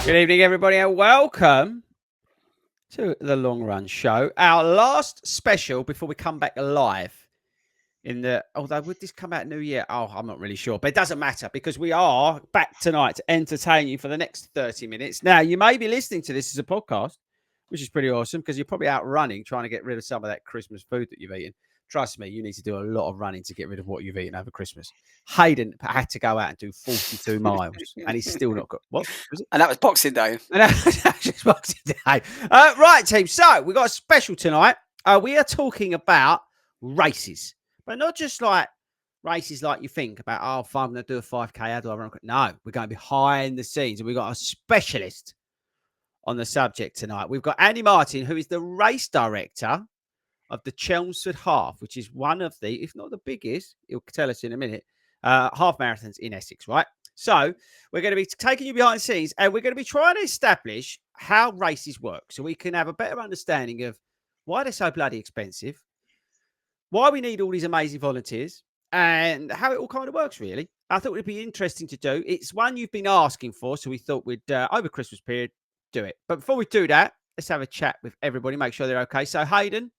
Good evening, everybody, and welcome to the Long Run Show. Our last special before we come back live although would this come out New Year? Oh, I'm not really sure, but it doesn't matter because we are back tonight to entertain you for the next 30 minutes. Now, you may be listening to this as a podcast, which is pretty awesome because you're probably out running trying to get rid of some of that Christmas food that you've eaten. Trust me, you need to do a lot of running to get rid of what you've eaten over Christmas. Hayden had to go out and do 42 miles, and he's still not got what was it? And that was Boxing Day. And that's Boxing Day. Right, team. So we got a special tonight. We are talking about races, but not just like races like you think about. Oh, if I'm going to do a 5K, how do I run? No, we're going behind the scenes, and we've got a specialist on the subject tonight. We've got Andy Martin, who is the race director of the Chelmsford Half, which is one of the, if not the biggest, he'll tell us in a minute, half marathons in Essex, right? So we're going to be taking you behind the scenes and we're going to be trying to establish how races work so we can have a better understanding of why they're so bloody expensive, why we need all these amazing volunteers, and how it all kind of works, really. I thought it would be interesting to do. It's one you've been asking for, so we thought we'd, over Christmas period, do it. But before we do that, let's have a chat with everybody, make sure they're okay. So, Hayden,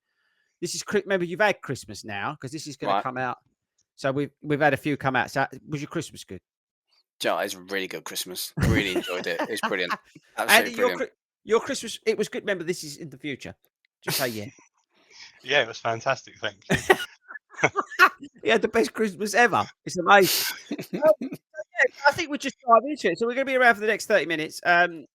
this is, remember, you've had Christmas now because this is going to come out. So we've had a few come out. So was your Christmas good? Joe, it's a really good Christmas. I really enjoyed it. It's brilliant. Absolutely brilliant. Your Christmas, it was good. Remember, this is in the future. Just say yeah. Yeah, it was fantastic. Thank you. You had the best Christmas ever. It's amazing. I think we'll just dive into it. So we're going to be around for the next 30 minutes.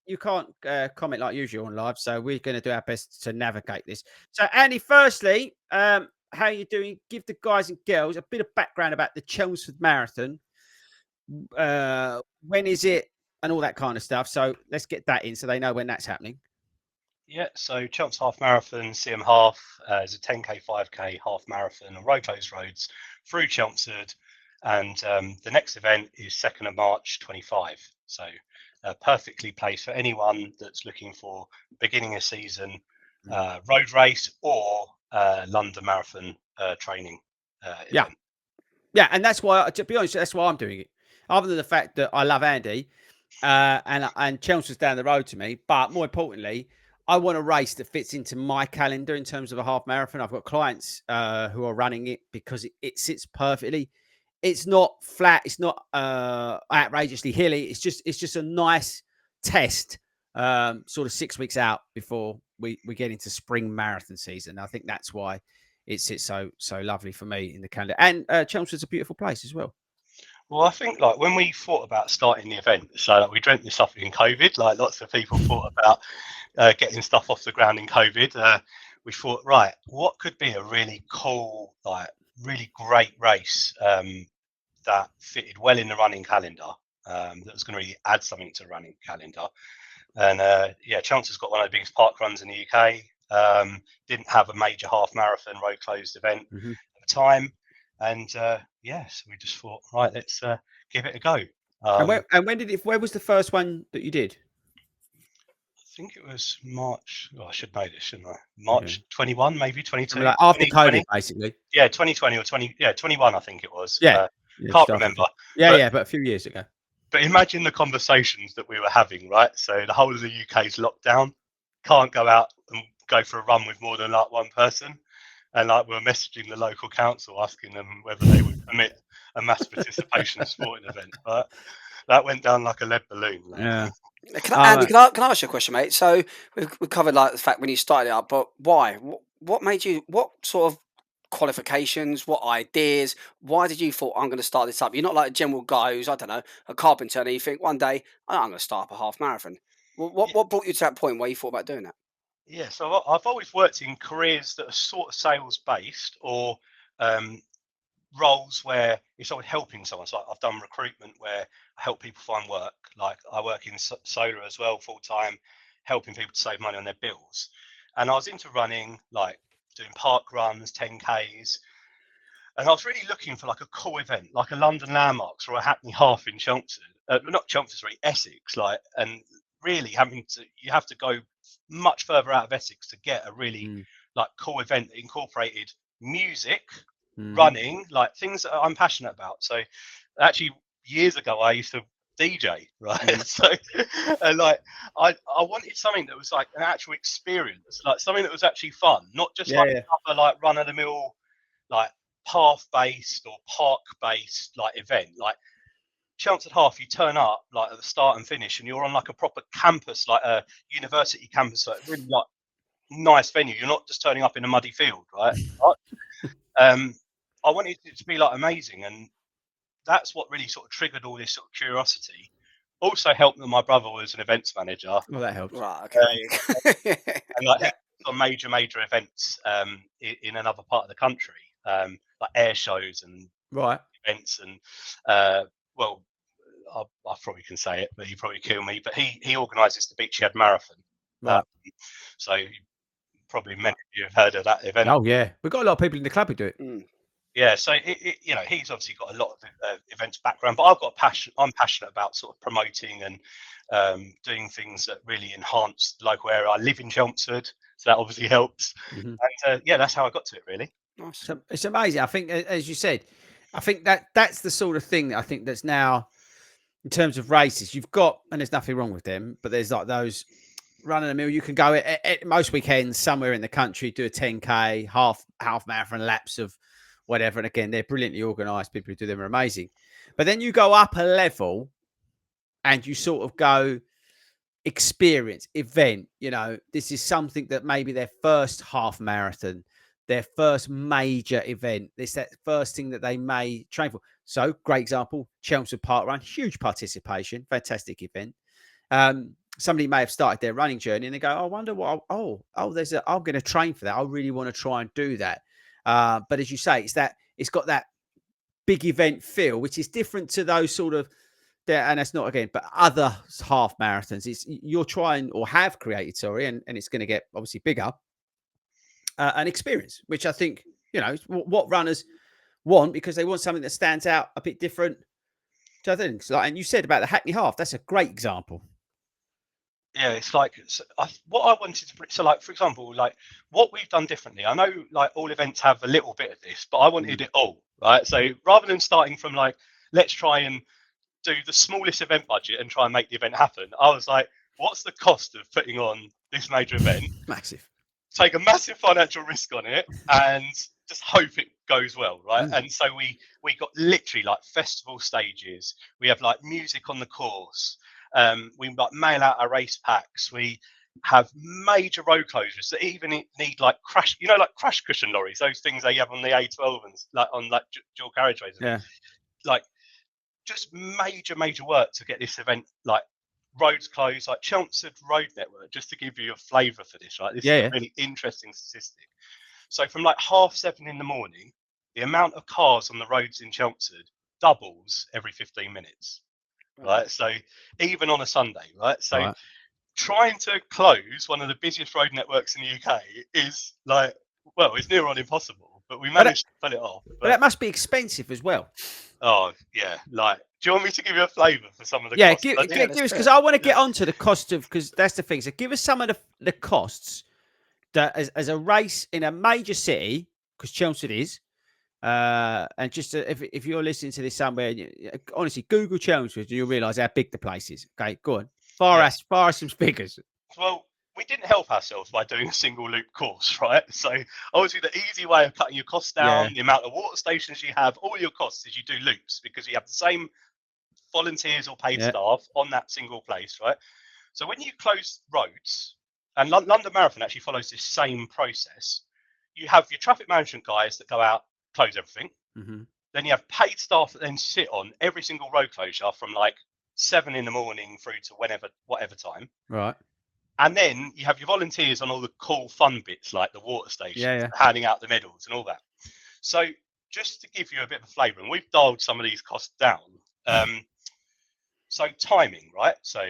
You can't comment like usual on live, so we're going to do our best to navigate this. So, Andy, firstly, how are you doing? Give the guys and girls a bit of background about the Chelmsford Marathon. When is it and all that kind of stuff. So let's get that in so they know when that's happening. Yeah, so Chelmsford Half Marathon, CM Half, is a 10K, 5K half marathon on road closed roads through Chelmsford. And the next event is 2nd of March 25. So perfectly placed for anyone that's looking for beginning of season road race or London Marathon training event. Yeah, and that's why, to be honest, that's why I'm doing it. Other than the fact that I love Andy and Chelmsford's down the road to me, but more importantly, I want a race that fits into my calendar in terms of a half marathon. I've got clients who are running it because it sits perfectly. It's not flat. It's not outrageously hilly. It's just a nice test, sort of 6 weeks out before we get into spring marathon season. I think that's why it sits so lovely for me in the calendar. And Chelmsford's a beautiful place as well. Well, I think like when we thought about starting the event, so like, we dreamt this up in COVID. Like lots of people thought about getting stuff off the ground in COVID. We thought, right, what could be a really cool, like really great race that fitted well in the running calendar, that was going to really add something to the running calendar. And yeah, Chelmsford's got one of the biggest park runs in the UK. Didn't have a major half marathon road closed event at the time. And yes, we just thought, right, let's give it a go. Where was the first one that you did? I think it was March. Oh, I should know this, shouldn't I? March 21, maybe 22. Like after COVID, basically. Yeah, 2020 or 21, I think it was. Yeah. Can't remember. But a few years ago. But imagine the conversations that we were having, right? So the whole of the UK's locked down. Can't go out and go for a run with more than like one person. And like we were messaging the local council asking them whether they would permit a mass participation sporting event. But that went down like a lead balloon. Yeah. Can I ask you a question, mate? So we've covered like the fact when you started it up, but why? What made you? What sort of qualifications? What ideas? Why did you thought I'm going to start this up? You're not like a general guy who's, I don't know, a carpenter, and you think one day I'm going to start up a half marathon. What brought you to that point where you thought about doing that? Yeah, so I've always worked in careers that are sort of sales based or roles where you're sort of helping someone. So I've done recruitment where I help people find work. Like I work in solar as well, full time, helping people to save money on their bills. And I was into running, like doing park runs, 10Ks. And I was really looking for like a cool event, like a London Landmarks or a Hackney Half in Chelmsford, not Chelmsford, sorry, Essex. Like, and really you have to go much further out of Essex to get a really like cool event that incorporated music, running, like things that I'm passionate about. So actually years ago, I used to DJ, right? So, and like, I wanted something that was like an actual experience, like something that was actually fun, not just like another like run of the mill, like path based or park based like event. Like Chelmsford Half, you turn up like at the start and finish, and you're on like a proper campus, like a university campus, like really like nice venue. You're not just turning up in a muddy field, right? I wanted it to be like amazing, and that's what really sort of triggered all this sort of curiosity. Also helped that my brother was an events manager. Well, that helps. Right. Okay. And like on major events in another part of the country, like air shows and events, and well, I probably can say it, but he probably kill me. But he organises the Beachyhead Marathon. Right. So probably many of you have heard of that event. Oh yeah, we've got a lot of people in the club who do it. Yeah, so you know, he's obviously got a lot of events background, but I've got a passion. I'm passionate about sort of promoting and doing things that really enhance the local area. I live in Chelmsford, so that obviously helps. And yeah, that's how I got to it, really. Nice. So it's amazing. I think, as you said, I think that's the sort of thing that I think that's now, in terms of races, you've got, and there's nothing wrong with them, but there's like those run of the mill. You can go at most weekends somewhere in the country, do a 10K, half marathon laps of whatever. And again, they're brilliantly organised. People who do them are amazing. But then you go up a level and you sort of go experience, event. You know, this is something that maybe their first half marathon, their first major event. It's that first thing that they may train for. So, great example, Chelmsford Park Run, huge participation, fantastic event. Somebody may have started their running journey and they go, I wonder what, I'm going to train for that. I really want to try and do that. But as you say, it's got that big event feel, which is different to those sort of, and that's not again, but other half marathons. You're trying or have created, and it's going to get obviously bigger, an experience, which I think, you know, what runners want, because they want something that stands out a bit different to other things. Like, and you said about the Hackney Half, that's a great example. Yeah, it's like what I wanted to. So, like for example, like what we've done differently. I know like all events have a little bit of this, but I wanted it all, right? So rather than starting from like, let's try and do the smallest event budget and try and make the event happen, I was like, what's the cost of putting on this major event? Massive. Take a massive financial risk on it and just hope it goes well, right? And so we got literally like festival stages. We have like music on the course. We like mail out our race packs. We have major road closures that even need like crash cushion lorries, those things they have on the A12 and like on like dual carriageways. Yeah. Like just major work to get this event, like roads closed, like Chelmsford Road Network, just to give you a flavour for this, right? This is a really interesting statistic. So from like 7:30 in the morning, the amount of cars on the roads in Chelmsford doubles every 15 minutes. Right, so even on a Sunday, right? So trying to close one of the busiest road networks in the UK is like, well, it's near on impossible, but we managed to pull it off. But that must be expensive as well. Oh yeah, like, do you want me to give you a flavour for some of the costs? Give us, because I want to get onto the cost of, because that's the thing. So give us some of the costs that as a race in a major city, because Chelmsford is. And just if you're listening to this somewhere, honestly, Google Chelmsford and you'll realise how big the place is. Okay, go on. Fire us some figures. Well, we didn't help ourselves by doing a single loop course, right? So obviously the easy way of cutting your costs down, the amount of water stations you have, all your costs is you do loops, because you have the same volunteers or paid staff on that single place, right? So when you close roads, and London Marathon actually follows this same process, you have your traffic management guys that go out, close everything. Then you have paid staff that then sit on every single road closure from like 7 in the morning through to whatever time. Right. And then you have your volunteers on all the cool fun bits like the water stations, handing out the medals and all that. So just to give you a bit of a flavour, and we've dialed some of these costs down. So timing, right? So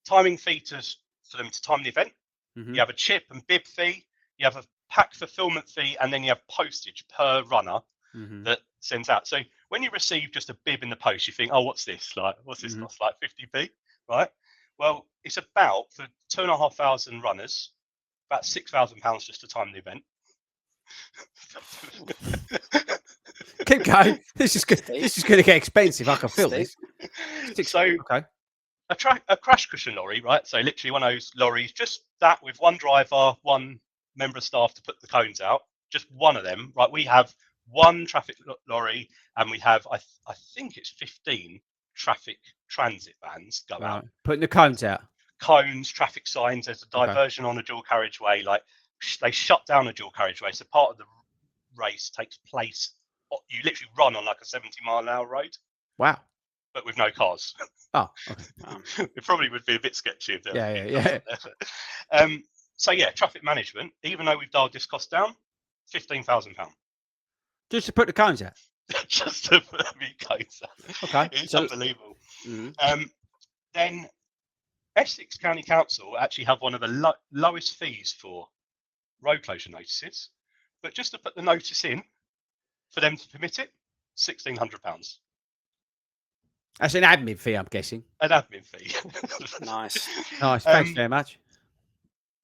timing fee for them to time the event. You have a chip and bib fee. You have a pack fulfillment fee, and then you have postage per runner that sends out. So when you receive just a bib in the post, you think, oh, what's this? Like, what's this cost? Like 50p, right? Well, it's about, for 2,500 runners, about £6,000 just to time the event. Keep going. This is good. This is going to get expensive. I can feel this. So a crash cushion lorry, right? So literally one of those lorries, just that with one driver, one member of staff to put the cones out, just one of them, right? We have one traffic lorry, and we have I think it's 15 traffic transit vans go out, putting the cones out. Cones, traffic signs. There's a diversion on a dual carriageway. Like they shut down a dual carriageway, so part of the race takes place. You literally run on like a 70-mile-an-hour road. Wow. But with no cars. Oh, okay. It probably would be a bit sketchy if yeah. So yeah, traffic management. Even though we've dialed this cost down, £15,000. Just to put the cones out. Just to put the cones out. Okay. It's unbelievable. Then Essex County Council actually have one of the lowest fees for road closure notices, but just to put the notice in for them to permit it, £1,600. That's an admin fee, I'm guessing. An admin fee. Nice. Thanks very much.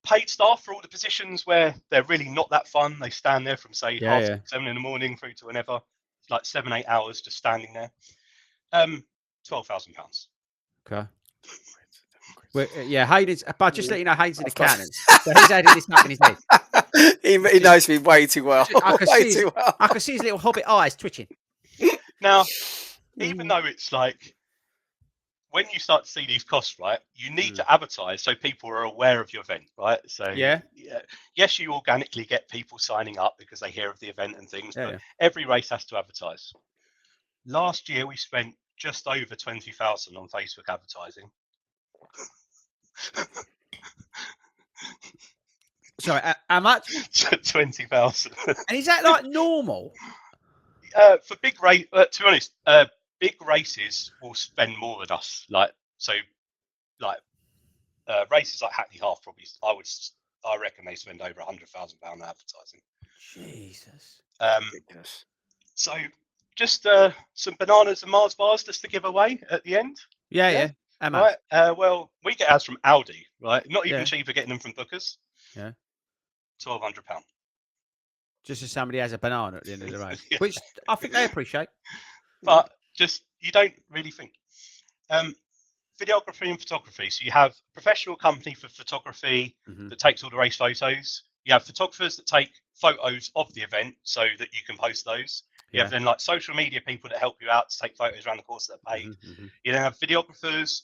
Paid staff for all the positions where they're really not that fun. They stand there from say 7 in the morning through to whenever, like 7-8 hours just standing there. £12,000. Okay. Well, yeah, Hayden's. But just let you know, Hayden's an accountant, so he's adding this up in his head. He knows me way too well. I can see his little hobbit eyes twitching. Now, even though it's like when you start to see these costs, right, you need to advertise so people are aware of your event, right? So yes, you organically get people signing up because they hear of the event and things, but every race has to advertise. Last year we spent just over 20,000 on Facebook advertising. Sorry, how much? 20,000. And is that like normal? For big race, to be honest, big races will spend more than us. Races like Hackney Half probably, I reckon they spend over £100,000 advertising. Jesus. So just some bananas and Mars bars just to give away at the end. Yeah. Right. Well, we get ads from Aldi, right? Not even cheaper getting them from Bookers. Yeah. £1,200. Just as somebody has a banana at the end of the road, which I think they appreciate. But just you don't really think. Videography and photography. So you have a professional company for photography that takes all the race photos. You have photographers that take photos of the event so that you can post those. You have then like social media people that help you out to take photos around the course that are paid. You then have videographers,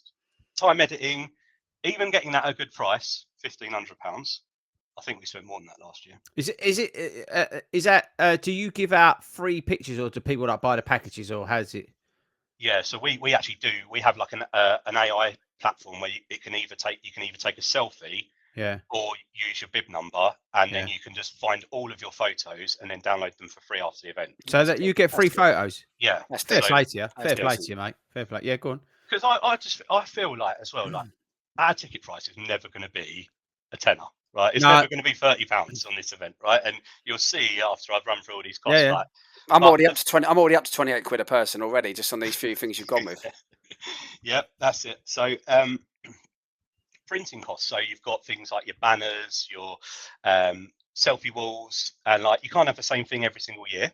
time editing, even getting that at a good price, £1,500. I think we spent more than that last year. Is that do you give out free pictures, or do people like buy the packages, or how's it? Yeah, so we actually do. We have like an AI platform where you can either take a selfie, or use your bib number, and then you can just find all of your photos and then download them for free after the event. So that you get free photos. Yeah, fair play to you. Fair play to you, mate. Fair play. Yeah, go on. Because I feel like as well, like our ticket price is never going to be a tenner, right? It's never going to be £30 on this event, right? And you'll see after I've run through all these costs, like I'm already up to 20. I'm already up to 28 quid a person already, just on these few things you've gone with. Yeah, that's it. So printing costs. So you've got things like your banners, your selfie walls, and like you can't have the same thing every single year.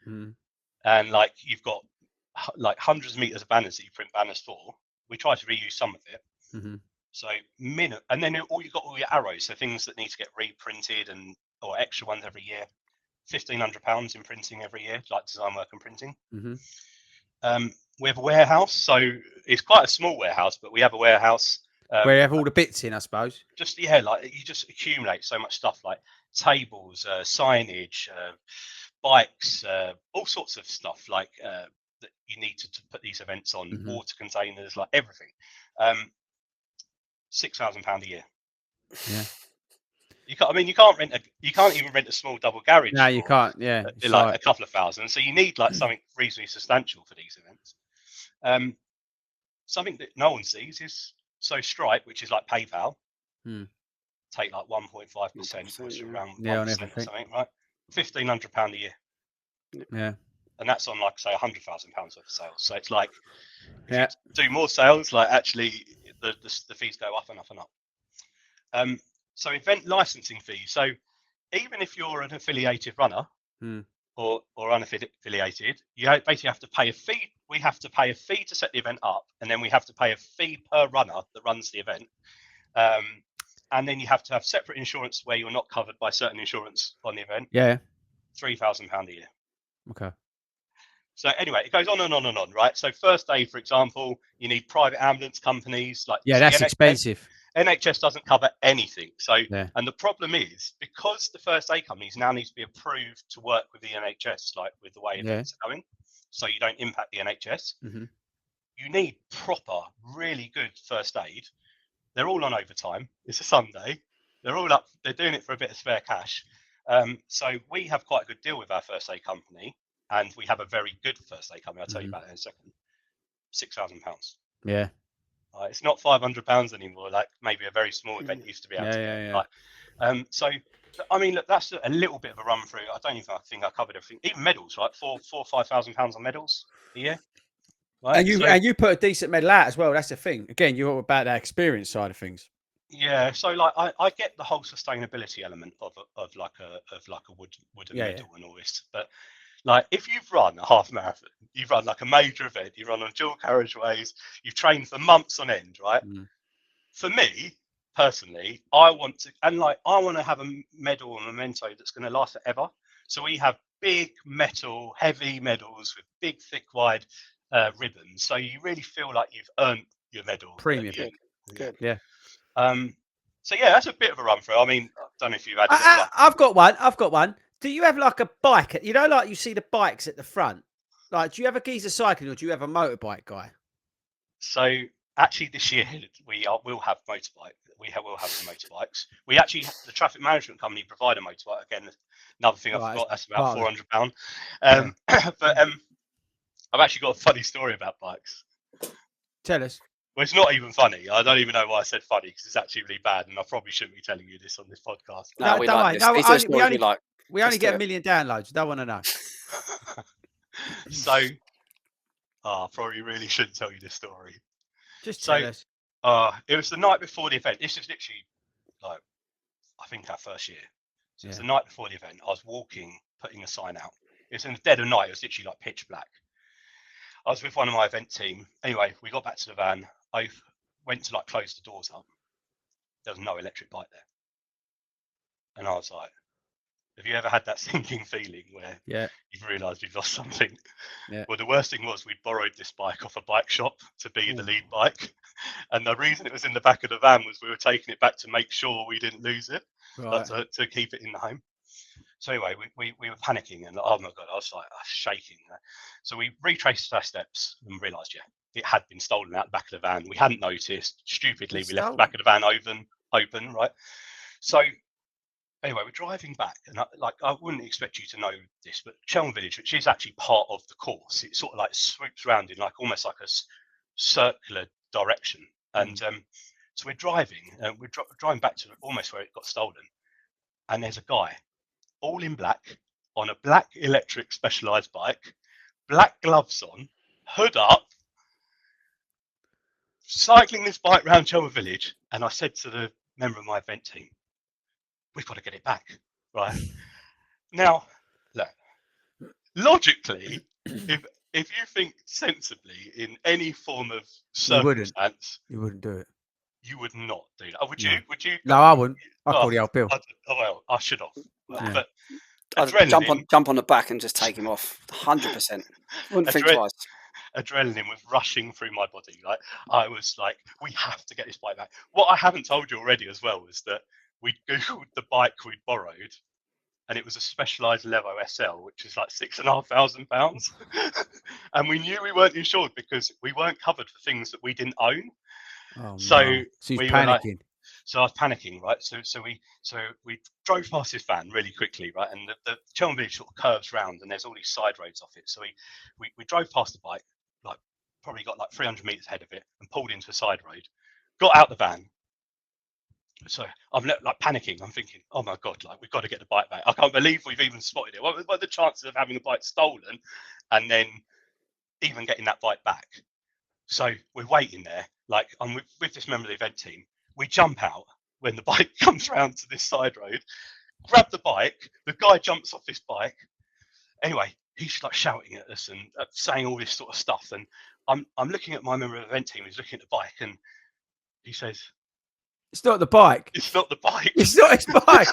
And like you've got like hundreds of meters of banners that you print banners for. We try to reuse some of it. So and then you've got all your arrows, so things that need to get reprinted or extra ones every year. £1,500 in printing every year, like design work and printing. We have a warehouse, so it's quite a small warehouse, but we have a warehouse where you have all the bits in, I suppose. Just like you just accumulate so much stuff, like tables, signage, bikes, all sorts of stuff like that you need to put these events on. Water containers, like everything. £6,000 a year. Yeah. You can't even rent a small double garage. No, you can't. Yeah, like a couple of thousand. So you need like something reasonably substantial for these events. Something that no one sees is Stripe, which is like PayPal. Take like 1.5%, which is around 1% or something, right? £1,500 a year. Yeah. And that's on like say £100,000 worth of sales. So it's like if you do more sales, like actually the fees go up and up and up. So event licensing fees. So even if you're an affiliated runner, or unaffiliated, you basically have to pay a fee. We have to pay a fee to set the event up, and then we have to pay a fee per runner that runs the event. And then you have to have separate insurance where you're not covered by certain insurance on the event. Yeah. £3,000 a year. Okay. So anyway, it goes on and on and on, right? So first aid, for example, you need private ambulance companies. Like Yeah, that's expensive. NHS doesn't cover anything. So, Yeah. and the problem is, because the first aid companies now need to be approved to work with the NHS, like with the way events are going, so you don't impact the NHS, you need proper, really good first aid. They're all on overtime. It's a Sunday. They're all up. They're doing it for a bit of spare cash. So we have quite a good deal with our first aid company, and we have a very good first aid company. I'll tell you about it in a second. £6,000. Yeah. It's not £500 anymore, like maybe a very small event used to be able to get. Yeah. So, I mean, look, that's a little bit of a run through. I don't even think I covered everything. Even medals, right? £4,000-5,000 on medals a year. Right? And you put a decent medal out as well. That's the thing. Again, you're all about that experience side of things. Yeah, so like I get the whole sustainability element of like a wooden medal and all this, but like if you've run a half marathon, you've run like a major event, you run on dual carriageways, you've trained for months on end, right? For me personally, I want to have a medal or memento that's going to last forever. So we have big metal, heavy medals with big, thick, wide ribbons. So you really feel like you've earned your medal. Premium. Good. Yeah. So yeah, that's a bit of a run through. I mean, I don't know if you've had. I've got one. Do you have like a bike? You know, like you see the bikes at the front. Like, do you have a geezer cycling or do you have a motorbike guy? So actually, this year we'll have motorbike. Will have some motorbikes. We actually, the traffic management company provide a motorbike. Again, another thing I forgot. That's about £400. But I've actually got a funny story about bikes. Tell us. Well, it's not even funny. I don't even know why I said funny because it's actually really bad, and I probably shouldn't be telling you this on this podcast. No, we like this. These are stories we like. We only get 1 million downloads. Don't want to know. So, I probably really shouldn't tell you this story. Just tell us. It was the night before the event. This is literally like, I think our first year. So it was the night before the event. I was walking, putting a sign out. It was in the dead of night. It was literally like pitch black. I was with one of my event team. Anyway, we got back to the van. I went to like close the doors up. There was no electric bike there. And I was like, have you ever had that sinking feeling where you've realised you've lost something? Yeah. Well, the worst thing was we borrowed this bike off a bike shop to be the lead bike. And the reason it was in the back of the van was we were taking it back to make sure we didn't lose it, but to keep it in the home. So anyway, we were panicking and oh my God, I was like shaking. So we retraced our steps and realised, it had been stolen out the back of the van. We hadn't noticed. Stupidly, we left the back of the van open, right? So anyway, we're driving back, and I wouldn't expect you to know this, but Chelm Village, which is actually part of the course, it sort of like swoops around in like almost like a circular direction. And so we're driving, and we're driving back to almost where it got stolen, and there's a guy, all in black, on a black electric Specialized bike, black gloves on, hood up, cycling this bike around Chelm Village. And I said to the member of my event team, we've got to get it back, right? Now, look, logically, if you think sensibly in any form of circumstance, you wouldn't do it. You would not do that. Would you? Would you? No, I wouldn't. I'd call the old Bill. Well, I should have. But I'd jump on the back and just take him off. 100%. Wouldn't think twice. Adrenaline was rushing through my body. Like I was like, we have to get this bike back. What I haven't told you already as well is that we googled the bike we'd borrowed, and it was a Specialized Levo SL, which is like £6,500, and we knew we weren't insured because we weren't covered for things that we didn't own. Oh, so he's we panicking. So I was panicking, right? So we drove past this van really quickly, right? And the Chelm Village sort of curves round, and there's all these side roads off it. So we drove past the bike, like probably got like 300 meters ahead of it, and pulled into a side road. Got out the van. So I'm like panicking. I'm thinking, oh my God, like we've got to get the bike back. I can't believe we've even spotted it. What are the chances of having the bike stolen and then even getting that bike back? So we're waiting there. Like I'm with this member of the event team. We jump out when the bike comes round to this side road, grab the bike. The guy jumps off this bike. Anyway, he's like shouting at us and saying all this sort of stuff. And I'm looking at my member of the event team who's looking at the bike, and he says, It's not the bike. "It's not the bike. It's not his bike."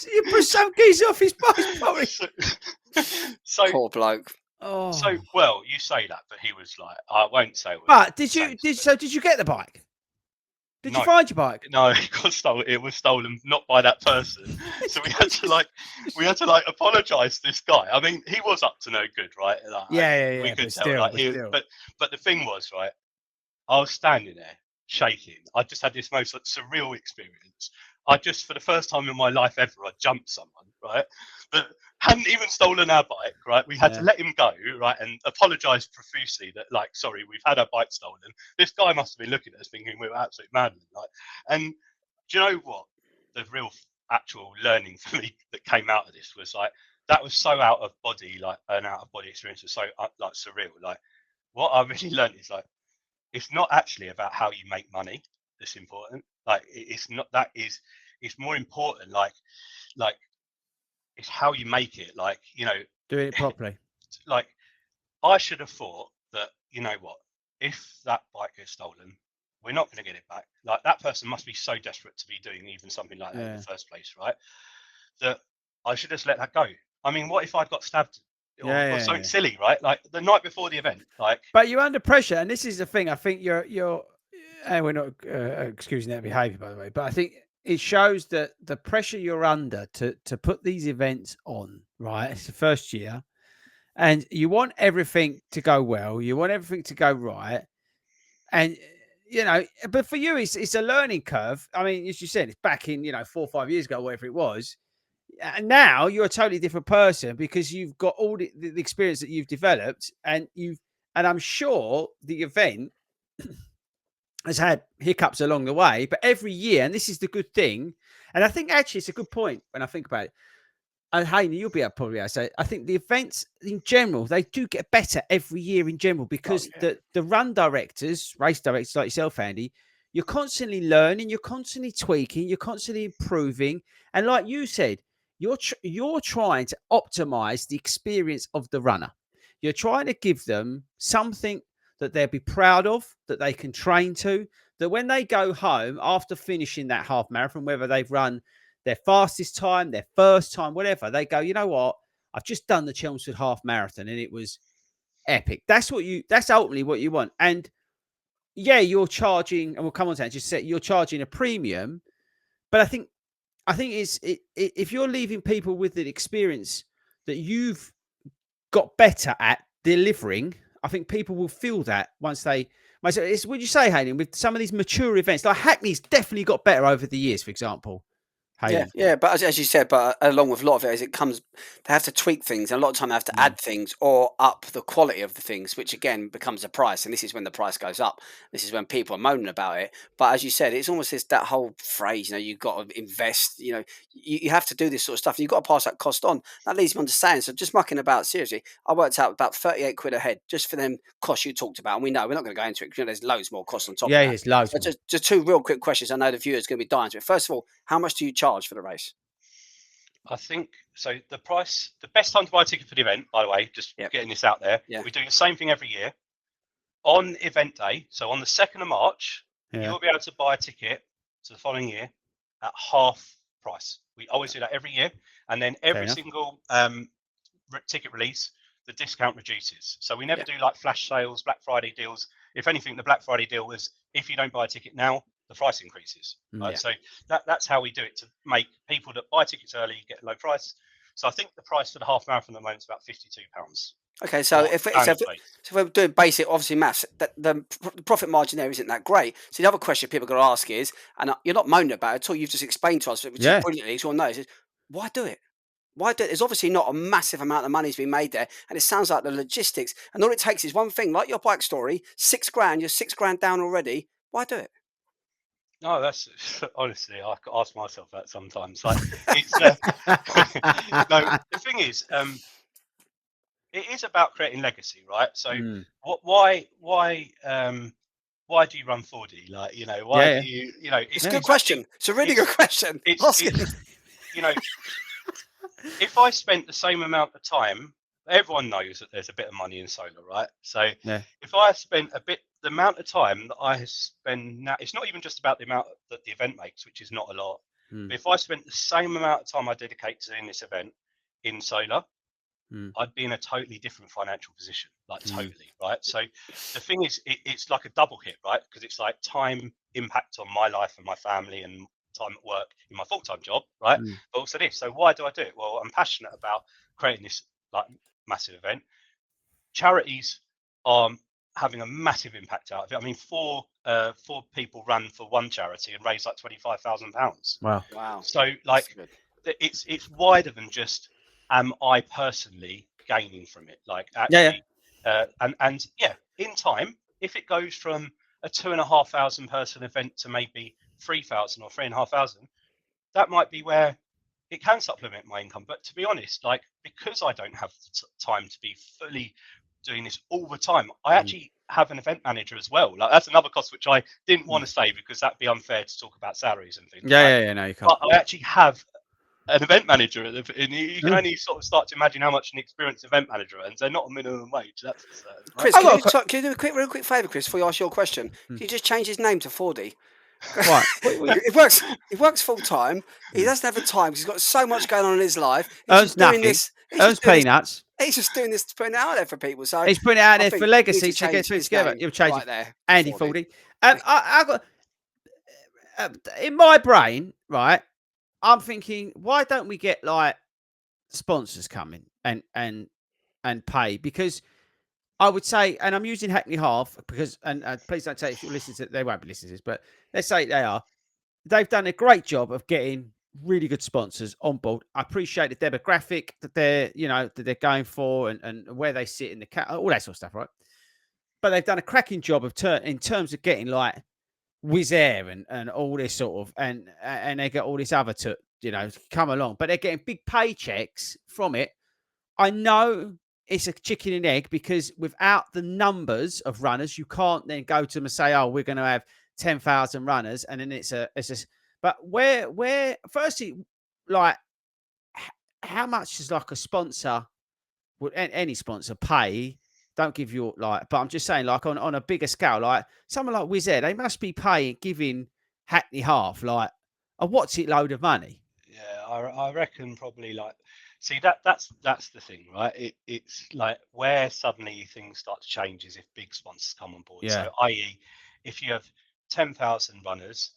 So you put some geezer off his bike, probably. So Poor bloke. Oh. So, well, you say that, but he was like, I won't say. But did you get the bike? Did you find your bike? No, it got stolen. It was stolen, not by that person. So we had to apologise to this guy. I mean, he was up to no good, right? Like, Yeah. We could tell. Still. But the thing was, right, I was standing there shaking. I just had this most surreal experience. I just, for the first time in my life ever, I jumped someone, right, that hadn't even stolen our bike, right? We had to let him go, right, and apologise profusely that, like, sorry, we've had our bike stolen. This guy must have been looking at us thinking we were absolute madmen, like. And do you know what? The real actual learning for me that came out of this was like, that was so out of body, like an out of body experience was so like surreal. Like, what I really learned is like, it's not actually about how you make money that's important. Like, it's not, that is, it's more important. Like it's how you make it. Like, you know, doing it properly. Like, I should have thought that, you know what, if that bike gets stolen, we're not going to get it back. Like, that person must be so desperate to be doing even something like that in the first place, right? That I should just let that go. I mean, what if I'd got stabbed or something silly, right? Like the night before the event, like. But you're under pressure, and this is the thing. I think you're, and we're not excusing that behaviour, by the way, but I think it shows that the pressure you're under to put these events on, right? It's the first year, and you want everything to go well. You want everything to go right, and you know. But for you, it's a learning curve. I mean, as you said, it's back in 4 or 5 years ago, whatever it was. And now you're a totally different person because you've got all the experience that you've developed, and I'm sure the event has had hiccups along the way, but every year, and this is the good thing, and I think actually it's a good point when I think about it. And Hayden, you'll be able probably to say, I think the events in general, they do get better every year in general because the run directors, race directors like yourself, Andy, you're constantly learning, you're constantly tweaking, you're constantly improving, and like you said, you're trying to optimize the experience of the runner. You're trying to give them something that they'll be proud of, that they can train to, that when they go home after finishing that half marathon, whether they've run their fastest time, their first time, whatever, they go, you know what? I've just done the Chelmsford half marathon and it was epic. That's ultimately what you want. And yeah, you're charging, and we'll come on to that, just say you're charging a premium, but I think if you're leaving people with the experience that you've got better at delivering, I think people will feel that once they. Would you say, Hayden, with some of these mature events, like Hackney's definitely got better over the years, for example? Yeah, but as you said, but along with a lot of it, they have to tweak things, and a lot of time they have to add things or up the quality of the things, which again becomes a price, and this is when the price goes up. This is when people are moaning about it. But as you said, it's almost that whole phrase, you've got to invest, you have to do this sort of stuff, and you've got to pass that cost on. That leads me on to saying, so just mucking about, seriously, I worked out about 38 quid a head just for them costs you talked about, and we know we're not going to go into it because there's loads more costs on top of that. It's loads. So just two real quick questions. I know the viewers are going to be dying to it. First of all, how much do you charge for the race? I think so. The best time to buy a ticket for the event, by the way, just getting this out there. We do the same thing every year on event day. So on the 2nd of March, you'll be able to buy a ticket to the following year at half price. We always do that every year, and then every single ticket release, the discount reduces. So we never do like flash sales, Black Friday deals. If anything, the Black Friday deal was if you don't buy a ticket now, the price increases. Right? So that's how we do it, to make people that buy tickets early get a low price. So I think the price for the half marathon at the moment is about £52. Okay, so if we're doing basic, obviously maths, the profit margin there isn't that great. So the other question people are going to ask is, and you're not moaning about it at all, you've just explained to us, which is brilliantly, so all knows, is why do it? Why do it? There's obviously not a massive amount of money's been made there, and it sounds like the logistics, and all it takes is one thing, like your bike story, £6,000, you're £6,000 down already. Why do it? No, that's honestly, I ask myself that sometimes. Like, it's no. The thing is, it is about creating legacy, right? So, why do you run 4D? Like, why do you? It's a good question. It's a really good question. if I spent the same amount of time, everyone knows that there's a bit of money in solar, right? So if I spent the amount of time that I spend now, it's not even just about the amount that the event makes, which is not a lot. But if I spent the same amount of time I dedicate to doing this event in solar, I'd be in a totally different financial position, like totally, right? So the thing is, it's like a double hit, right? Because it's like time impact on my life and my family and time at work in my full-time job, right? But also this. So why do I do it? Well, I'm passionate about creating this like massive event. Charities are having a massive impact out of it. I mean, four people run for one charity and raise like £25,000. Wow. So like, it's wider than just am I personally gaining from it? Like actually, and in time, if it goes from a 2,500 person event to maybe 3,000 or 3,500, that might be where it can supplement my income. But to be honest, like because I don't have the time to be fully doing this all the time, I actually have an event manager as well. Like that's another cost which I didn't want to say because that'd be unfair to talk about salaries and things. No, you can't. But I actually have an event manager, and you can only sort of start to imagine how much an experienced event manager earns. They're not a minimum wage, that's for certain. Chris, can you do a real quick favour, Chris, before you ask your question? Can you just change his name to 4D? Right. He works full time. He doesn't have the time because he's got so much going on in his life. He's Earns just doing nothing. this. Earns peanuts. He's just doing this to put it out there for people. So he's putting it out there for legacy to get things together. You'll change right it. there. Andy 40. I got in my brain, right? I'm thinking, why don't we get like sponsors coming and pay? Because I would say, and I'm using Hackney Half because, and please don't say if you listen to, they won't be listening to this, but let's say they are. They've done a great job of getting really good sponsors on board. I appreciate the demographic that they're going for and where they sit in the all that sort of stuff, right? But they've done a cracking job of in terms of getting like Wizz Air and all this sort of and they get all this other come along, but they're getting big paychecks from it. I know it's a chicken and egg because without the numbers of runners, you can't then go to them and say, "Oh, we're going to have 10,000 runners," and then it's just. But where firstly, like, how much is like a sponsor? Would any sponsor pay? Don't give you like, but I'm just saying, like on a bigger scale, like someone like Wizz Air, they must be giving Hackney Half like a what's it load of money. Yeah, I reckon probably like. See that's the thing, right? It's like where suddenly things start to change is if big sponsors come on board. Yeah. So, i.e., if you have 10,000 runners,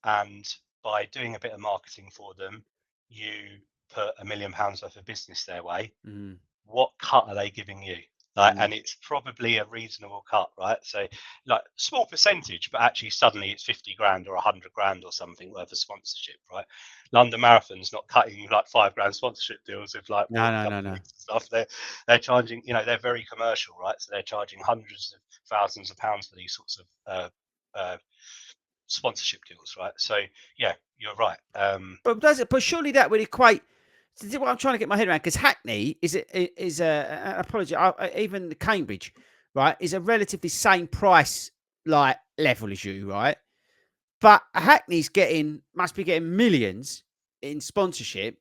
and by doing a bit of marketing for them, you put £1 million worth of business their way. What cut are they giving you? Like, and it's probably a reasonable cut, right? So, like small percentage, but actually suddenly it's 50 grand or 100 grand or something worth of sponsorship, right? London Marathon's not cutting like $5 grand sponsorship deals with like no. stuff. They're charging, they're very commercial, right? So they're charging hundreds of thousands of pounds for these sorts of sponsorship deals, right? So yeah, you're right. But surely that would equate. This is what I'm trying to get my head around, because Hackney is apology, even Cambridge, right, is a relatively same price like level as you, right? But Hackney's must be getting millions in sponsorship,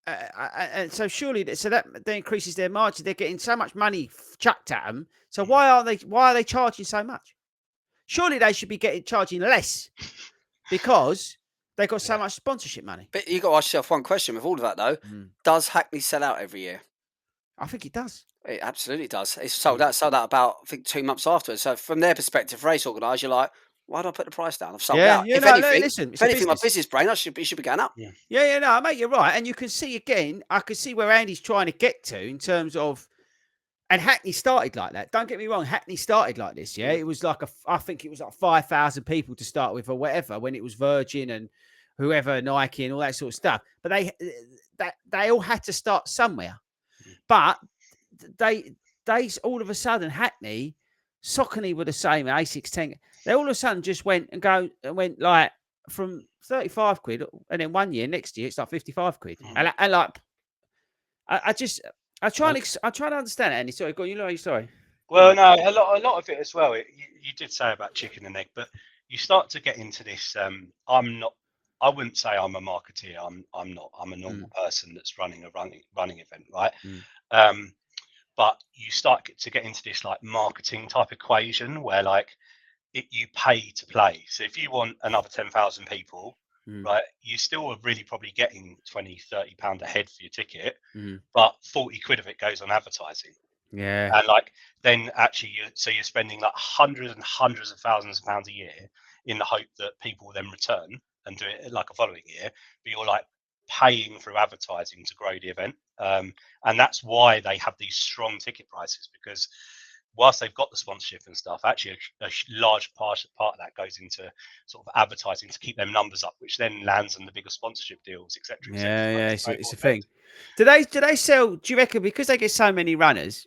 and so surely that increases their margin. They're getting so much money chucked at them. So why are they charging so much? Surely they should be charging less because they got so much sponsorship money. But you got to ask yourself one question with all of that, though. Does Hackney sell out every year? I think it does. It absolutely does. It's sold out about, I think, 2 months afterwards. So from their perspective, race organised, you're like, why do I put the price down? I've sold out. If anything, my business brain, it should be going up. Yeah, no, mate, you're right. And you can see again, I can see where Andy's trying to get to in terms of, and Hackney started like that. Don't get me wrong. Hackney started like this. Yeah. It was like I think it was like 5,000 people to start with or whatever, when it was Virgin and whoever, Nike and all that sort of stuff. But they all had to start somewhere. But they all of a sudden, Hackney, Saucony were the same, A610. They all of a sudden just went like from 35 quid, and then one year, next year, it's like 55 quid. And like, I try to understand it, Andy. Sorry, go on, you know, sorry. Well, no, a lot of it as well. You did say about chicken and egg, but you start to get into this. I'm not I wouldn't say I'm a marketeer. I'm not. I'm a normal person that's running a running event, right? But you start to get into this like marketing type equation where like you pay to play. So if you want another 10,000 people, right, you still are really probably getting 20, 30 pound a head for your ticket, but 40 quid of it goes on advertising. Yeah. And like then actually you're spending like hundreds and hundreds of thousands of pounds a year in the hope that people will then return and do it like a following year, but you're like paying through advertising to grow the event. And that's why they have these strong ticket prices, because whilst they've got the sponsorship and stuff, actually a large part of that goes into sort of advertising to keep them numbers up, which then lands on the bigger sponsorship deals, etc. Yeah, it's a thing. Do they sell? Do you reckon because they get so many runners,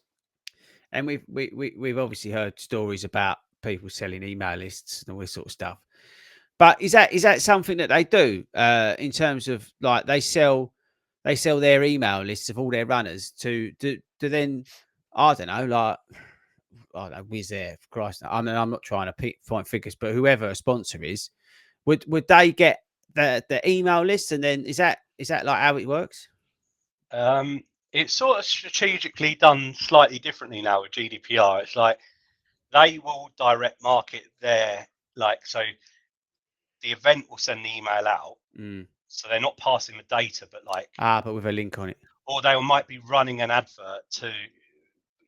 and we've obviously heard stories about people selling email lists and all this sort of stuff. But is that something that they do in terms of like they sell their email lists of all their runners to then I don't know, like I don't know, Wizz Air, for Christ. I mean, I'm not trying to find figures, but whoever a sponsor is, would they get the email list, and then is that like how it works? It's sort of strategically done slightly differently now with GDPR. It's like they will direct market their so the event will send the email out, so they're not passing the data, but but with a link on it, or they might be running an advert to.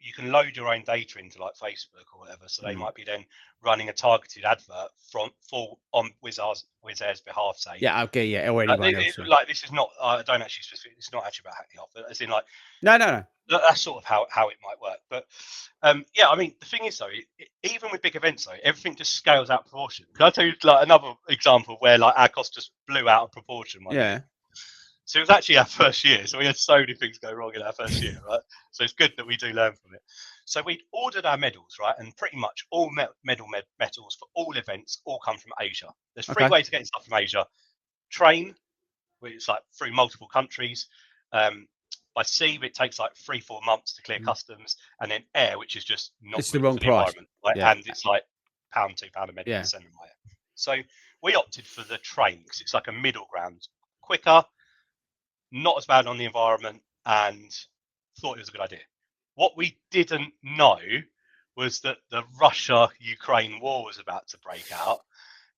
You can load your own data into like Facebook or whatever, so they might be then running a targeted advert on Wizz Air's behalf, say. Yeah, okay, yeah, or anyone else. Like this is not. I don't actually specific. It's not actually about hacking off, but as in like. No. That's sort of how it might work. But yeah, I mean, the thing is though, even with big events though, everything just scales out of proportion. Can I tell you like another example where like our cost just blew out of proportion? Yeah. So it was actually our first year. So we had so many things go wrong in our first year, right? So it's good that we do learn from it. So we ordered our medals, right? And pretty much all medals for all events all come from Asia. There's three ways of getting stuff from Asia. Train, which is like through multiple countries. By sea, it takes like 3-4 months to clear customs, and then air, which is just not it's the wrong price, right? Yeah. And it's like £1, £2 a medal to send them away. So we opted for the train because it's like a middle ground, quicker, not as bad on the environment, and thought it was a good idea. What we didn't know was that the Russia-Ukraine war was about to break out,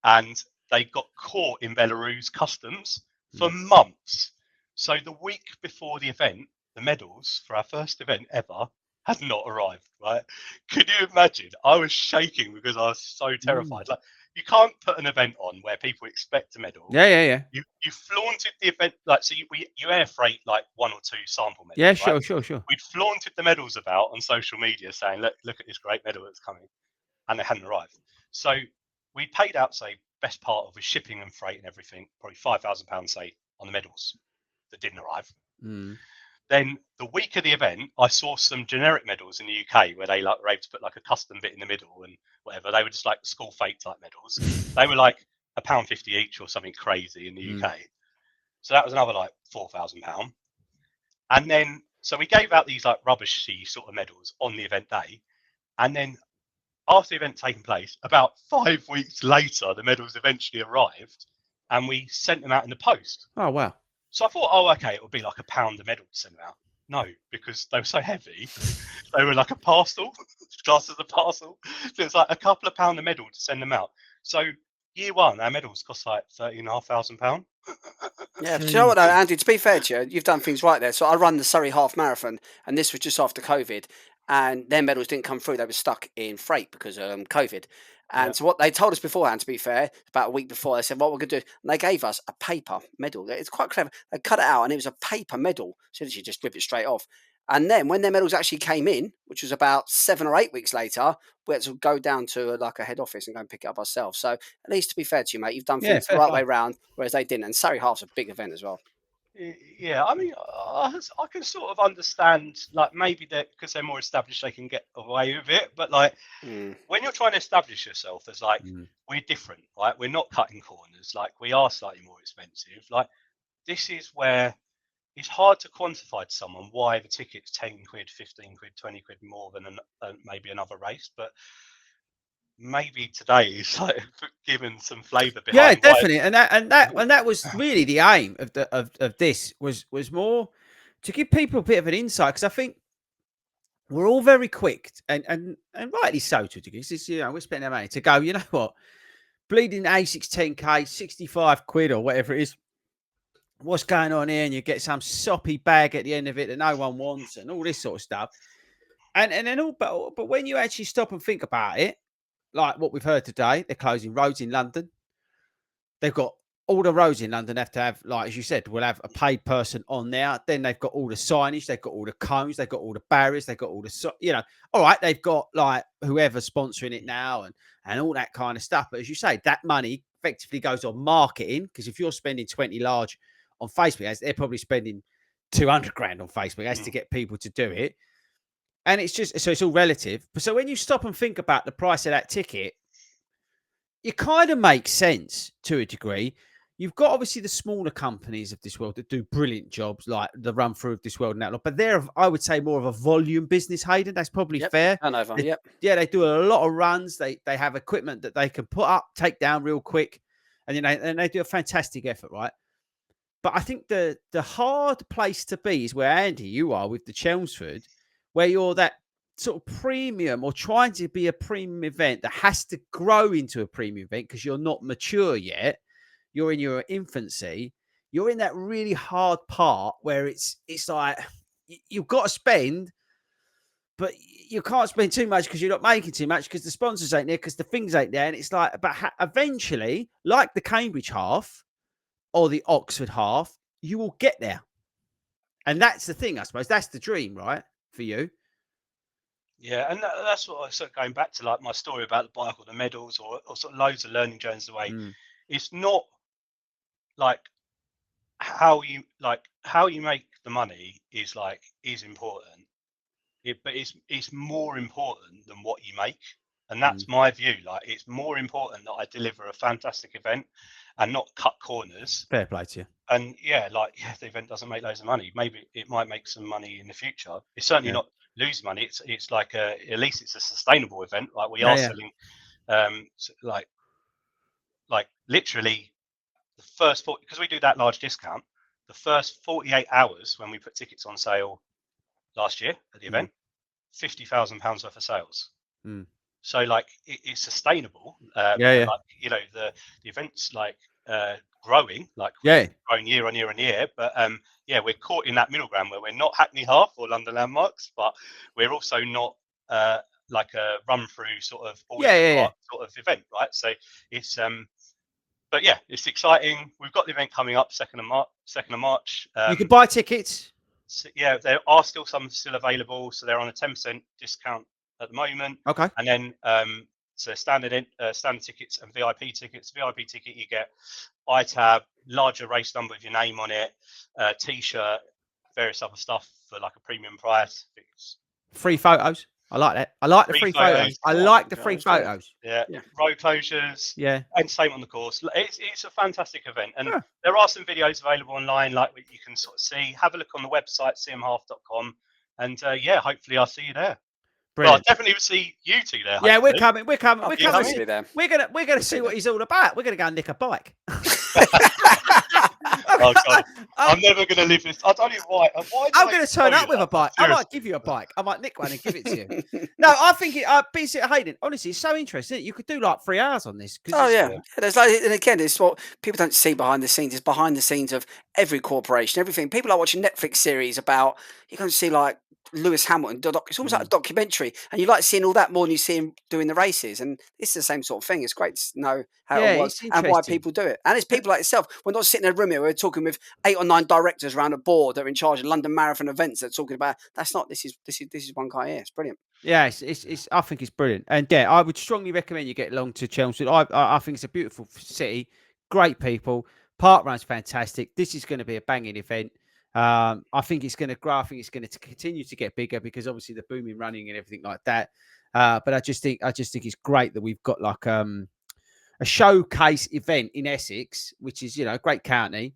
and they got caught in Belarus customs for months. So the week before the event, the medals for our first event ever had not arrived, right? Could you imagine? I was shaking because I was so terrified. Like, you can't put an event on where people expect a medal. Yeah. You flaunted the event, like, so you air freight like 1 or 2 sample medals. Yeah, right? sure. We'd flaunted the medals about on social media saying, look at this great medal that's coming. And they hadn't arrived. So we paid out, say, best part of with shipping and freight and everything, probably £5,000, say, on the medals that didn't arrive. Then the week of the event, I saw some generic medals in the UK where they like were able to put like a custom bit in the middle and whatever. They were just like school fate type medals. They were like £1.50 each or something crazy in the UK. So that was another like £4,000. And then so we gave out these like rubbishy sort of medals on the event day, and then after the event taking place, about 5 weeks later, the medals eventually arrived, and we sent them out in the post. Oh wow! So I thought, oh, okay, it would be like £1 a medal to send them out. No, because they were so heavy, they were like a parcel, classed as a parcel. So it's like a couple of pound a medal to send them out. So year one, our medals cost like £30,500. Yeah, do you know what though, Andy? To be fair to you, you've done things right there. So I run the Surrey Half Marathon, and this was just after COVID, and their medals didn't come through. They were stuck in freight because of COVID. And so what they told us beforehand, to be fair, about a week before, they said, what we're going to do, and they gave us a paper medal. It's quite clever. They cut it out, and it was a paper medal. So you just rip it straight off. And then when their medals actually came in, which was about 7 or 8 weeks later, we had to go down to like a head office and go and pick it up ourselves. So at least, to be fair to you, mate, you've done things the right way round, whereas they didn't. And Surrey Half's a big event as well. Yeah, I mean, I can sort of understand, like, maybe that because they're more established, they can get away with it. But like, when you're trying to establish yourself as like, we're different, right? We're not cutting corners. Like, we are slightly more expensive. Like, this is where it's hard to quantify to someone why the ticket's 10 quid, 15 quid, 20 quid more than maybe another race. But maybe today is like given some flavour Yeah, behind why. definitely. And that was really the aim of this was more to give people a bit of an insight, because I think we're all very quick and rightly so to a degree. It's, we're spending our money to go, you know what, bleeding A6 10K, 65 quid or whatever it is. What's going on here? And you get some soppy bag at the end of it that no one wants and all this sort of stuff. And then but when you actually stop and think about it, like what we've heard today, they're closing roads in London. They've got all the roads in London have to have, like as you said, we'll have a paid person on there. Then they've got all the signage, they've got all the cones, they've got all the barriers, they've got all the, all right, they've got like whoever's sponsoring it now and all that kind of stuff. But as you say, that money effectively goes on marketing, because if you're spending 20 large on Facebook, they're probably spending 200 grand on Facebook as to get people to do it. And it's just, so it's all relative. But so when you stop and think about the price of that ticket, it kind of makes sense to a degree. You've got obviously the smaller companies of this world that do brilliant jobs, like the Run Through of this world and that lot, but they're, I would say, more of a volume business, Hayden. That's probably fair. Turnover, Yeah, they do a lot of runs. They have equipment that they can put up, take down real quick, and and they do a fantastic effort, right? But I think the hard place to be is where, Andy, you are with the Chelmsford, where you're that sort of premium or trying to be a premium event that has to grow into a premium event because you're not mature yet. You're in your infancy. You're in that really hard part where it's like you've got to spend, but you can't spend too much because you're not making too much because the sponsors ain't there, because the things ain't there. And it's like, but eventually, like the Cambridge half or the Oxford half, you will get there. And that's the thing, I suppose. That's the dream, right? For you. Yeah, and that's what I sort of going back to, like my story about the bike or the medals or sort of loads of learning journeys away. It's not like how you make the money is important. But it's more important than what you make. And that's my view. Like, it's more important that I deliver a fantastic event and not cut corners. Fair play to you. And the event doesn't make loads of money. Maybe it might make some money in the future. It's certainly not lose money. It's like at least it's a sustainable event. Like we are selling, like literally the first because we do that large discount. The first 48 hours when we put tickets on sale last year at the event, £50,000 worth of sales. So like it's sustainable. Like, the event's like growing, growing year on year on year. But we're caught in that middle ground where we're not Hackney Half or London Landmarks, but we're also not like a run through sort of sort of event, right? So it's but yeah, it's exciting. We've got the event coming up 2nd of March. You can buy tickets. So, yeah, there are still some still available, so they're on a 10% discount at the moment. Okay. And then so standard tickets and VIP tickets. VIP ticket, you get iTab, larger race number with your name on it, T-shirt, various other stuff for like a premium price. Free photos. I like that. I like the free photos. I like the free photos. Yeah. Road closures. Yeah. Entertainment on the course. It's a fantastic event. And there are some videos available online, like you can sort of see. Have a look on the website, cmhalf.com. And hopefully I'll see you there. Brilliant. Well, I definitely will see you two there. Yeah, we're coming. We're coming. We're gonna see what he's all about. We're gonna go and nick a bike. Oh God, I'm never going to live this. I don't know why. I'm going to turn up with a bike. Seriously. I might give you a bike. I might nick one and give it to you. No, I think Hayden, honestly, it's so interesting. You could do like 3 hours on this. There's and again, it's what people don't see behind the scenes. It's behind the scenes of every corporation, everything. People are watching Netflix series about. You can see like Lewis Hamilton. It's almost like a documentary, and you like seeing all that more than you see him doing the races. And it's the same sort of thing. It's great to know how it works and why people do it. And it's people like yourself. We're not sitting in a room here. We're talking with 8 or 9 directors around a board that are in charge of London Marathon events. That are talking about that's not. This is one guy here. It's brilliant. Yeah, it's. I think it's brilliant. And yeah, I would strongly recommend you get along to Chelmsford. I think it's a beautiful city, great people. Park run's fantastic. This is going to be a banging event. I think it's going to grow. I think it's going to continue to get bigger because obviously the booming running and everything like that. But I just think it's great that we've got like a showcase event in Essex, which is a great county.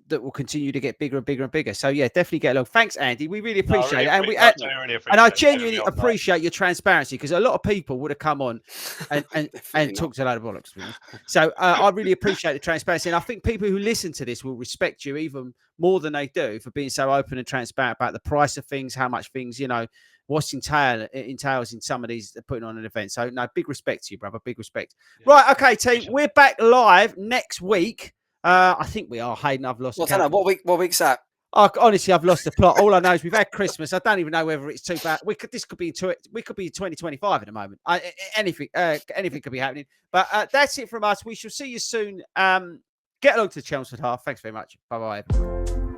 that will continue to get bigger and bigger and bigger. So yeah, definitely get along. Thanks, Andy. We really No, I appreciate really it, and we I do really appreciate and I you having me genuinely on, mate. appreciate your transparency, because a lot of people would have come on and Definitely not. talked a load of bollocks, to be honest. So I really appreciate the transparency, and I think people who listen to this will respect you even more than they do for being so open and transparent about the price of things, how much things, you know, what's entails in some of these putting on an event. So no, big respect to you, brother. Big respect. Yeah. Right, okay, team, we're back live next week. I think we are, Hayden. I've lost Well, I count. don't know, what week's that? Honestly, I've lost the plot. All I know is we've had Christmas. I don't even know whether it's too bad. This could be 2025 at the moment. Anything could be happening. But that's it from us. We shall see you soon. Get along to the Chelmsford Half. Thanks very much. Bye bye.